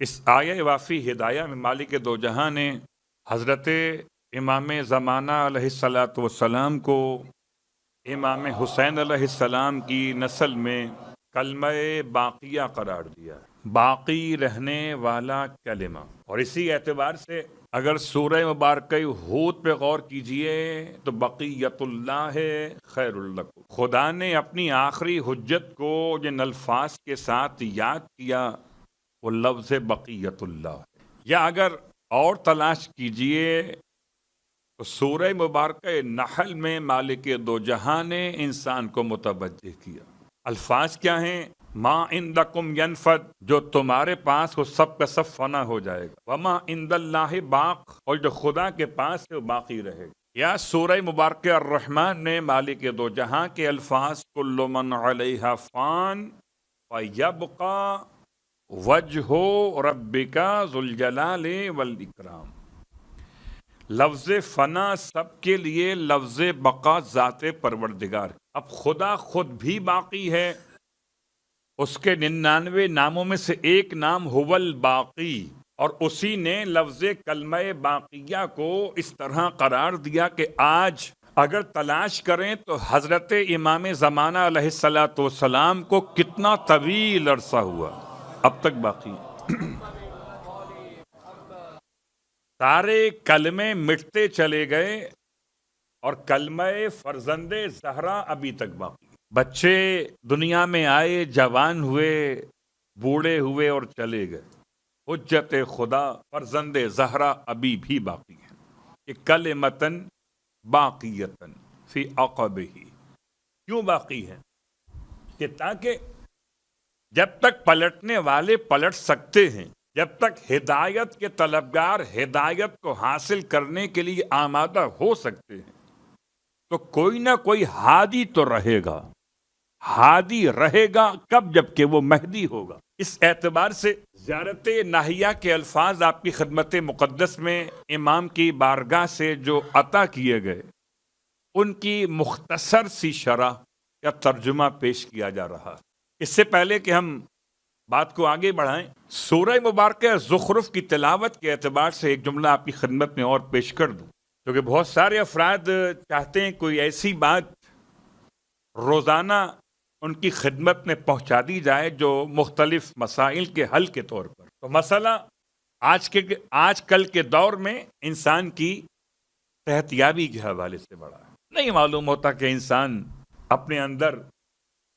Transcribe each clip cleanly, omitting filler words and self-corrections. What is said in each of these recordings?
اس آیہ وافی ہدایہ میں مالک دو جہاں نے حضرت امام زمانہ علیہ الصلاۃ والسلام کو امام حسین علیہ السلام کی نسل میں کلمہ باقیہ قرار دیا ہے، باقی رہنے والا کلمہ۔ اور اسی اعتبار سے اگر سورہ مبارکہ ہود پہ غور کیجئے تو بقیت اللہ خیر لکم، خدا نے اپنی آخری حجت کو جن الفاظ کے ساتھ یاد کیا وہ لفظ بقیت اللہ ہے۔ یا اگر اور تلاش کیجئے تو سورہ مبارکہ نحل میں مالک دو جہاں نے انسان کو متوجہ کیا۔ الفاظ کیا ہیں؟ ما عندکم ینفد، جو تمہارے پاس وہ سب کا سب فنا ہو جائے گا، وما عند اللہ باق، اور جو خدا کے پاس ہے وہ باقی رہے گا۔ یا سورہ مبارکہ الرحمن نے مالک دو جہاں کے الفاظ کل من علیہا فان ویبقى وجہ ربک ذو الجلال والاکرام، لفظ فنا سب کے لیے، لفظ بقا ذات پروردگار۔ اب خدا خود بھی باقی ہے، اس کے 99 ناموں میں سے ایک نام هو الباقی، اور اسی نے لفظ کلمہ باقیہ کو اس طرح قرار دیا کہ آج اگر تلاش کریں تو حضرت امام زمانہ علیہ الصلاۃ والسلام کو کتنا طویل عرصہ ہوا اب تک باقی ہے۔ سارے کلمے مٹتے چلے گئے اور کلمہ فرزند زہرا ابھی تک باقی۔ بچے دنیا میں آئے، جوان ہوئے، بوڑھے ہوئے اور چلے گئے، حجت خدا فرزند زہرا ابھی بھی باقی ہے۔ یہ کلمتن باقیتن فی عقبہ، کیوں باقی ہے؟ کہ تاکہ جب تک پلٹنے والے پلٹ سکتے ہیں، جب تک ہدایت کے طلبگار ہدایت کو حاصل کرنے کے لیے آمادہ ہو سکتے ہیں، تو کوئی نہ کوئی ہادی تو رہے گا۔ ہادی رہے گا کب؟ جب کہ وہ مہدی ہوگا۔ اس اعتبار سے زیارت ناہیہ کے الفاظ آپ کی خدمت مقدس میں امام کی بارگاہ سے جو عطا کیے گئے، ان کی مختصر سی شرح یا ترجمہ پیش کیا جا رہا ہے۔ اس سے پہلے کہ ہم بات کو آگے بڑھائیں، سورہ مبارکہ زخرف کی تلاوت کے اعتبار سے ایک جملہ آپ کی خدمت میں اور پیش کر دوں، کیونکہ بہت سارے افراد چاہتے ہیں کوئی ایسی بات روزانہ ان کی خدمت میں پہنچا دی جائے جو مختلف مسائل کے حل کے طور پر۔ تو مسئلہ آج کل کے دور میں انسان کی صحت یابی کے حوالے سے بڑا ہے۔ نہیں معلوم ہوتا کہ انسان اپنے اندر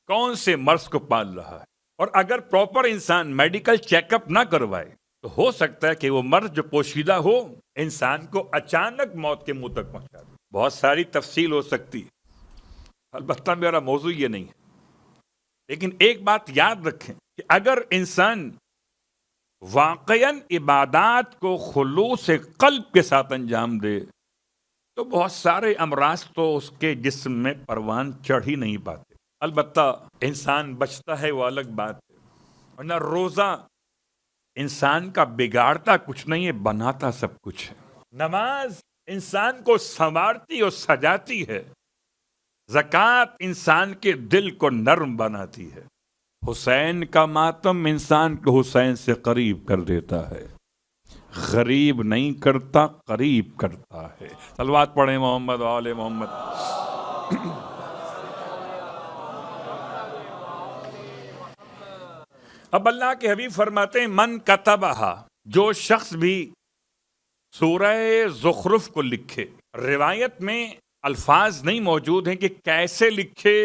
کون سے مرض کو پال رہا ہے، اور اگر پراپر انسان میڈیکل چیک اپ نہ کروائے تو ہو سکتا ہے کہ وہ مرض جو پوشیدہ ہو انسان کو اچانک موت کے منہ تک پہنچا دے۔ بہت ساری تفصیل ہو سکتی ہے، البتہ میرا موضوع یہ نہیں ہے، لیکن ایک بات یاد رکھیں کہ اگر انسان واقعاً عبادات کو خلوص قلب کے ساتھ انجام دے تو بہت سارے امراض تو اس کے جسم میں پروان چڑھ ہی نہیں پاتے۔ البتہ انسان بچتا ہے وہ الگ بات ہے، ورنہ روزہ انسان کا بگاڑتا کچھ نہیں ہے، بناتا سب کچھ ہے۔ نماز انسان کو سنوارتی اور سجاتی ہے، زکوٰۃ انسان کے دل کو نرم بناتی ہے، حسین کا ماتم انسان کو حسین سے قریب کر دیتا ہے، غریب نہیں کرتا قریب کرتا ہے۔ صلوات پڑھیں محمد و آل محمد۔ اب اللہ کے حبیب فرماتے ہیں من کتبہا، جو شخص بھی سورہ زخرف کو لکھے۔ روایت میں الفاظ نہیں موجود ہیں کہ کیسے لکھے،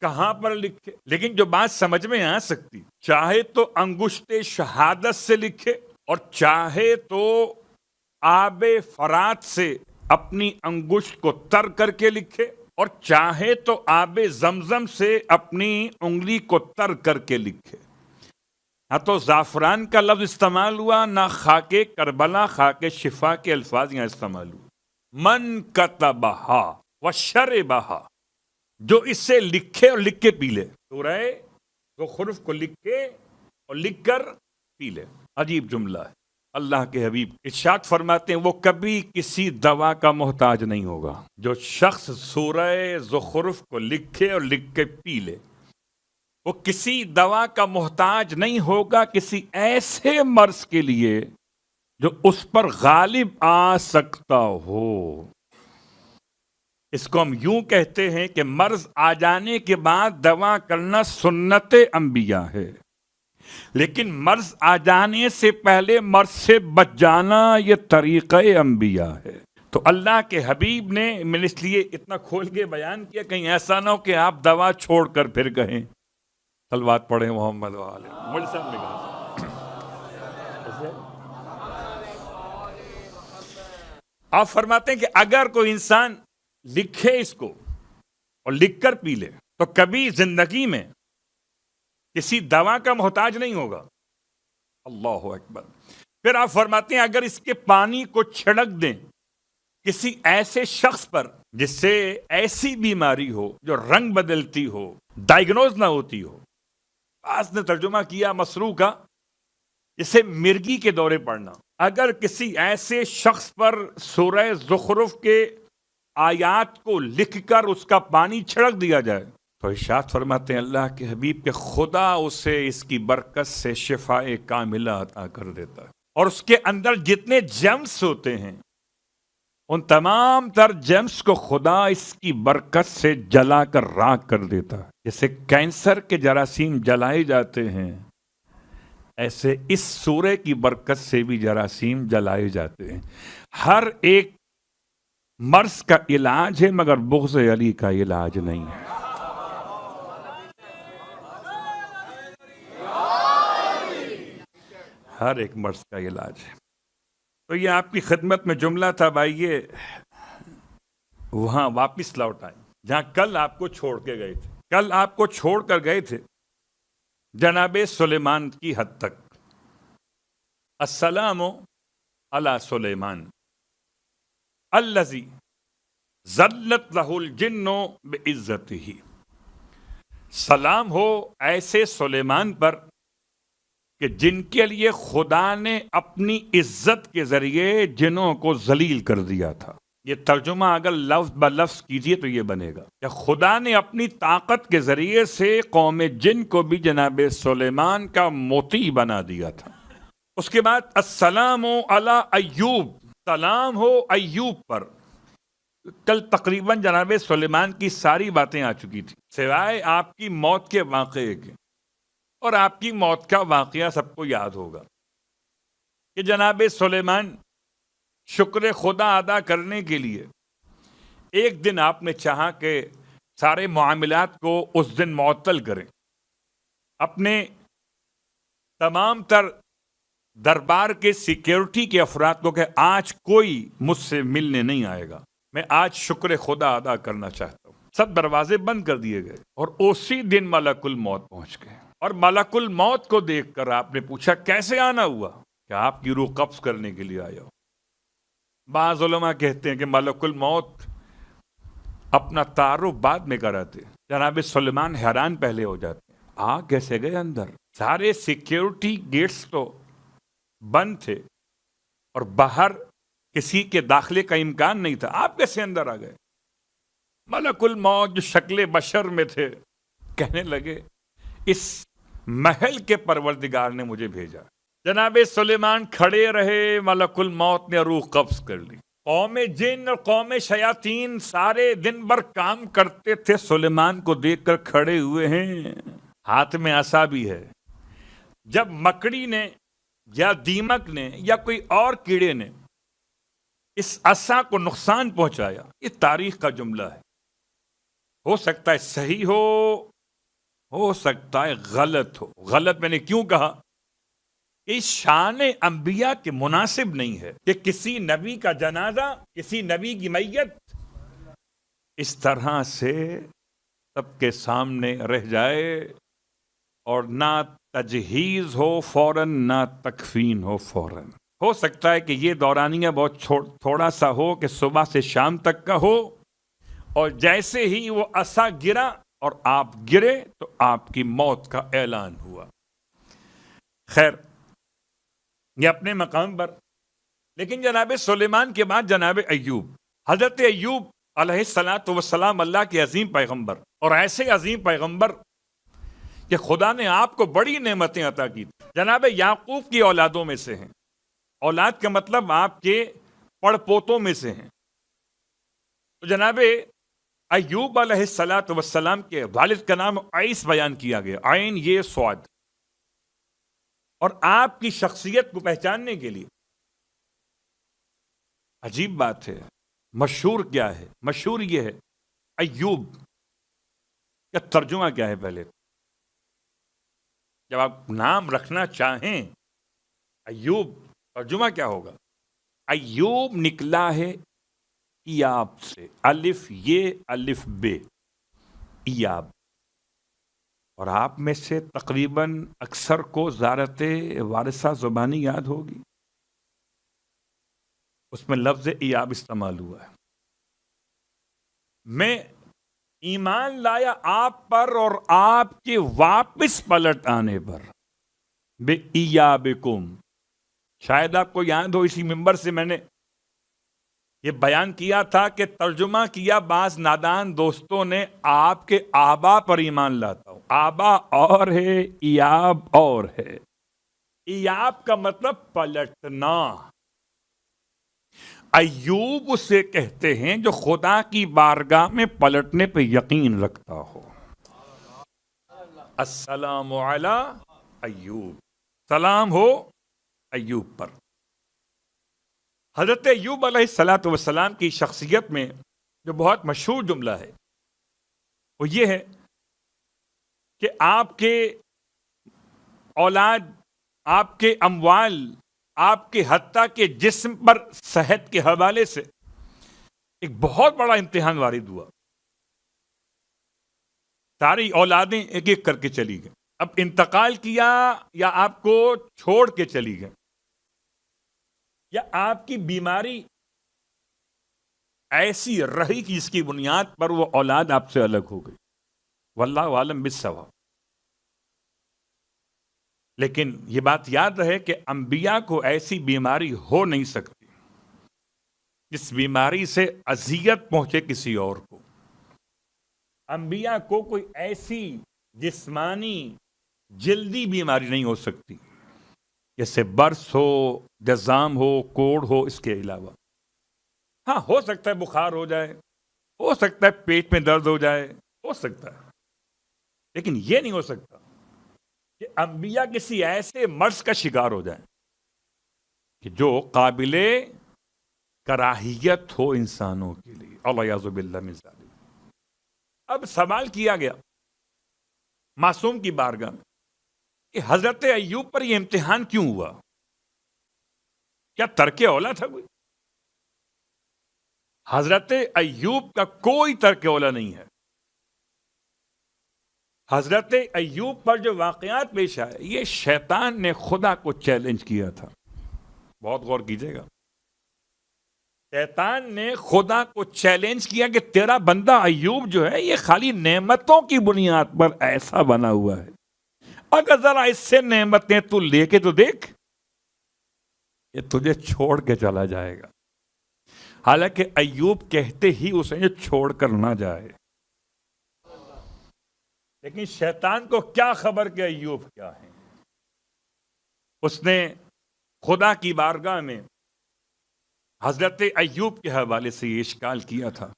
کہاں پر لکھے، لیکن جو بات سمجھ میں آ سکتی، چاہے تو انگشت شہادت سے لکھے اور چاہے تو آب فرات سے اپنی انگشت کو تر کر کے لکھے، اور چاہے تو آب زمزم سے اپنی انگلی کو تر کر کے لکھے۔ نہ تو زعفران کا لفظ استعمال ہوا، نہ خاک کربلا، خاک شفا کے الفاظ یہاں استعمال ہوئے۔ من کتبہا وشربہا، جو اس سے لکھے اور لکھ کے پی لے، سورہ زخرف کو لکھ کے اور لکھ کر پی لے۔ عجیب جملہ ہے۔ اللہ کے حبیب ارشاد فرماتے ہیں وہ کبھی کسی دوا کا محتاج نہیں ہوگا۔ جو شخص سورہ زخرف کو لکھے اور لکھ کے پی لے وہ کسی دوا کا محتاج نہیں ہوگا کسی ایسے مرض کے لیے جو اس پر غالب آ سکتا ہو۔ اس کو ہم یوں کہتے ہیں کہ مرض آ جانے کے بعد دوا کرنا سنت انبیاء ہے، لیکن مرض آ جانے سے پہلے مرض سے بچ جانا یہ طریقہ انبیاء ہے۔ تو اللہ کے حبیب نے، میں نے اس لیے اتنا کھول کے بیان کیا کہیں ایسا نہ ہو کہ آپ دوا چھوڑ کر پھر کہیں صلوات پڑھیں محمد والے مجھ سے نے کہا۔ آپ فرماتے ہیں کہ اگر کوئی انسان لکھے اس کو اور لکھ کر پی لے تو کبھی زندگی میں کسی دوا کا محتاج نہیں ہوگا۔ اللہ اکبر۔ پھر آپ فرماتے ہیں اگر اس کے پانی کو چھڑک دیں کسی ایسے شخص پر جس سے ایسی بیماری ہو جو رنگ بدلتی ہو، ڈائیگنوز نہ ہوتی ہو، بعض نے ترجمہ کیا مسروع کا، جسے مرگی کے دورے پڑنا، اگر کسی ایسے شخص پر سورہ زخرف کے آیات کو لکھ کر اس کا پانی چھڑک دیا جائے تو ارشاد فرماتے ہیں اللہ کے حبیب کہ خدا اسے اس کی برکت سے شفائے کاملہ عطا کر دیتا ہے، اور اس کے اندر جتنے جرمز ہوتے ہیں ان تمام تر جرمز کو خدا اس کی برکت سے جلا کر راکھ کر دیتا ہے۔ جیسے کینسر کے جراثیم جلائے جاتے ہیں، ایسے اس سورے کی برکت سے بھی جراثیم جلائے جاتے ہیں۔ ہر ایک مرض کا علاج ہے مگر بغض علی کا علاج نہیں ہے۔ ہر ایک مرض کا علاج ہے۔ تو یہ آپ کی خدمت میں جملہ تھا بھائی، یہ وہاں واپس لوٹ آئیں جہاں کل آپ کو چھوڑ کے گئے تھے۔ کل آپ کو چھوڑ کر گئے تھے جناب سلیمان کی حد تک۔ السلام علی سلیمان الذی ذلت لہ الجن بعزتہ، سلام ہو ایسے سلیمان پر کہ جن کے لیے خدا نے اپنی عزت کے ذریعے جنوں کو ذلیل کر دیا تھا۔ یہ ترجمہ اگر لفظ بلفظ کیجئے تو یہ بنے گا کہ خدا نے اپنی طاقت کے ذریعے سے قوم جن کو بھی جناب سلیمان کا موتی بنا دیا تھا۔ اس کے بعد السلام علی ایوب، سلام ہو ایوب پر۔ کل تقریباً جناب سلیمان کی ساری باتیں آ چکی تھی سوائے آپ کی موت کے واقعے کے، اور آپ کی موت کا واقعہ سب کو یاد ہوگا کہ جناب سلیمان شکر خدا ادا کرنے کے لیے ایک دن آپ نے چاہا کہ سارے معاملات کو اس دن معطل کریں، اپنے تمام تر دربار کے سیکیورٹی کے افراد کو کہ آج کوئی مجھ سے ملنے نہیں آئے گا، میں آج شکر خدا ادا کرنا چاہتا ہوں۔ سب دروازے بند کر دیے گئے اور اسی دن ملک الموت پہنچ گئے، اور ملک الموت کو دیکھ کر آپ نے پوچھا کیسے آنا ہوا؟ کہ آپ کی روح قبض کرنے کے لیے آیا ہو۔ بعض علماء کہتے ہیں کہ ملک الموت اپنا تعارف بعد میں کراتے، جناب سلیمان حیران پہلے ہو جاتے ہیں، آ کیسے گئے اندر؟ سارے سیکیورٹی گیٹس تو بند تھے اور باہر کسی کے داخلے کا امکان نہیں تھا، آپ کیسے اندر آ گئے؟ ملک الموت جو شکل بشر میں تھے کہنے لگے اس محل کے پروردگار نے مجھے بھیجا۔ جناب سلیمان کھڑے رہے، ملک الموت نے روح قبض کر لی۔ قوم جن اور قوم شیاطین سارے دن بھر کام کرتے تھے، سلیمان کو دیکھ کر کھڑے ہوئے ہیں، ہاتھ میں عصا بھی ہے۔ جب مکڑی نے یا دیمک نے یا کوئی اور کیڑے نے اس عصا کو نقصان پہنچایا، یہ تاریخ کا جملہ ہے، ہو سکتا ہے صحیح ہو سکتا ہے غلط ہو۔ غلط میں نے کیوں کہا؟ اس شان انبیاء کے مناسب نہیں ہے کہ کسی نبی کا جنازہ، کسی نبی کی میت اس طرح سے سب کے سامنے رہ جائے اور نہ تجہیز ہو فوراً نہ تکفین ہو فوراً۔ ہو سکتا ہے کہ یہ دورانیہ بہت تھوڑا سا ہو کہ صبح سے شام تک کا ہو، اور جیسے ہی وہ عصا گرا اور آپ گرے تو آپ کی موت کا اعلان ہوا۔ خیر، یہ اپنے مقام پر، لیکن جناب سلیمان کے بعد جناب ایوب، حضرت ایوب علیہ السلام اللہ کے عظیم پیغمبر، اور ایسے عظیم پیغمبر کہ خدا نے آپ کو بڑی نعمتیں عطا کی. جناب یعقوب کی اولادوں میں سے ہیں. اولاد کا مطلب آپ کے پڑ پوتوں میں سے ہیں. تو جناب ایوب علیہ الصلاۃ والسلام کے والد کا نام عیس بیان کیا گیا، عین یہ سواد. اور آپ کی شخصیت کو پہچاننے کے لیے عجیب بات ہے، مشہور کیا ہے؟ مشہور یہ ہے ایوب کا ترجمہ کیا ہے. پہلے جب آپ نام رکھنا چاہیں ایوب، ترجمہ کیا ہوگا؟ ایوب نکلا ہے ایاب سے، الف یہ الف بے، ایاب. اور آپ میں سے تقریباً اکثر کو زیارت وارثہ زبانی یاد ہوگی، اس میں لفظ ایاب استعمال ہوا ہے. میں ایمان لایا آپ پر اور آپ کے واپس پلٹ آنے پر، بے ایابکم. شاید آپ کو یاد ہو اسی ممبر سے میں نے یہ بیان کیا تھا کہ ترجمہ کیا بعض نادان دوستوں نے آپ کے آبا پر ایمان لاتا ہوں. آبا اور ہے، ایاب اور ہے. ایاب کا مطلب پلٹنا. ایوب اسے کہتے ہیں جو خدا کی بارگاہ میں پلٹنے پہ یقین رکھتا ہو. السلام علی ایوب، سلام ہو ایوب پر. حضرت ایوب علیہ الصلاۃ والسلام کی شخصیت میں جو بہت مشہور جملہ ہے وہ یہ ہے کہ آپ کے اولاد، آپ کے اموال، آپ کے حتیٰ کے جسم پر صحت کے حوالے سے ایک بہت بڑا امتحان وارد ہوا. ساری اولادیں ایک ایک کر کے چلی گئیں. اب انتقال کیا یا آپ کو چھوڑ کے چلی گئیں، یا آپ کی بیماری ایسی رہی کہ اس کی بنیاد پر وہ اولاد آپ سے الگ ہو گئی. واللہ عالم بالصواب. لیکن یہ بات یاد رہے کہ انبیاء کو ایسی بیماری ہو نہیں سکتی جس بیماری سے اذیت پہنچے کسی اور کو. انبیاء کو کوئی ایسی جسمانی جلدی بیماری نہیں ہو سکتی جیسے برس ہو، جزام ہو، کوڑ ہو. اس کے علاوہ ہاں ہو سکتا ہے بخار ہو جائے، ہو سکتا ہے پیٹ میں درد ہو جائے، ہو سکتا ہے، لیکن یہ نہیں ہو سکتا کہ انبیاء کسی ایسے مرض کا شکار ہو جائیں کہ جو قابل کراہیت ہو انسانوں کے لیے. الیاذ باللہ من ذالک. اب سوال کیا گیا معصوم کی بارگاہ میں کہ حضرت ایوب پر یہ امتحان کیوں ہوا؟ کیا ترک اولا تھا کوئی؟ حضرت ایوب کا کوئی ترک اولا نہیں ہے. حضرت ایوب پر جو واقعات پیش آئے یہ شیطان نے خدا کو چیلنج کیا تھا. بہت غور کیجیے گا. شیطان نے خدا کو چیلنج کیا کہ تیرا بندہ ایوب جو ہے یہ خالی نعمتوں کی بنیاد پر ایسا بنا ہوا ہے، اگر ذرا اس سے نعمتیں تو لے کے تو دیکھ، یہ تجھے چھوڑ کے چلا جائے گا. حالانکہ ایوب کہتے ہی اسے چھوڑ کر نہ جائے، لیکن شیطان کو کیا خبر کہ ایوب کیا ہے. اس نے خدا کی بارگاہ میں حضرت ایوب کے حوالے سے یہ اشکال کیا تھا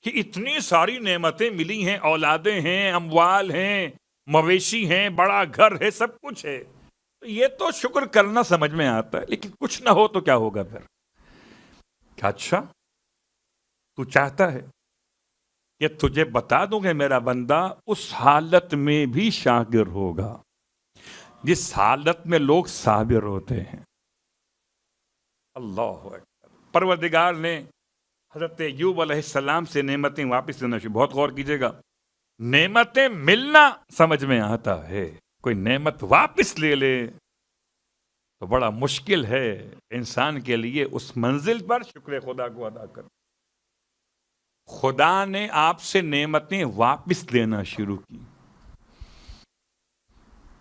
کہ اتنی ساری نعمتیں ملی ہیں، اولادیں ہیں، اموال ہیں، مویشی ہیں، بڑا گھر ہے، سب کچھ ہے، تو یہ تو شکر کرنا سمجھ میں آتا ہے، لیکن کچھ نہ ہو تو کیا ہوگا پھر؟ کہ اچھا تو چاہتا ہے کہ تجھے بتا دوں کہ میرا بندہ اس حالت میں بھی شاکر ہوگا جس حالت میں لوگ صابر ہوتے ہیں. اللہ اکبر. پروردگار نے حضرت ایوب علیہ السلام سے نعمتیں واپس لینا شروع. بہت غور کیجیے گا. نعمتیں ملنا سمجھ میں آتا ہے، کوئی نعمت واپس لے لے تو بڑا مشکل ہے انسان کے لیے اس منزل پر شکر خدا کو ادا کر. خدا نے آپ سے نعمتیں واپس لینا شروع کی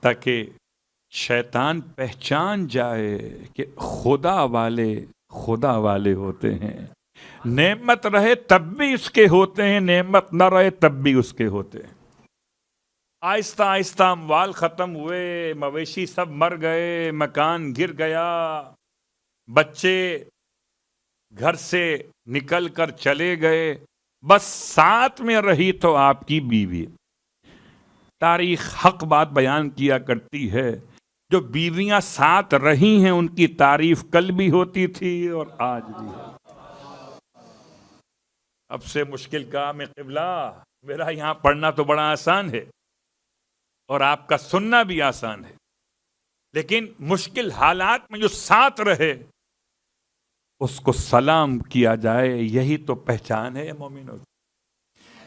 تاکہ شیطان پہچان جائے کہ خدا والے ہوتے ہیں. نعمت رہے تب بھی اس کے ہوتے ہیں، نعمت نہ رہے تب بھی اس کے ہوتے ہیں. آہستہ آہستہ اموال ختم ہوئے، مویشی سب مر گئے، مکان گر گیا، بچے گھر سے نکل کر چلے گئے، بس ساتھ میں رہی تو آپ کی بیوی۔ تاریخ حق بات بیان کیا کرتی ہے، جو بیویاں ساتھ رہی ہیں ان کی تعریف کل بھی ہوتی تھی اور آج بھی ہے۔ اب سے مشکل کام ہے قبلہ، میرا یہاں پڑھنا تو بڑا آسان ہے اور آپ کا سننا بھی آسان ہے، لیکن مشکل حالات میں جو ساتھ رہے اس کو سلام کیا جائے، یہی تو پہچان ہے مومنوں کی۔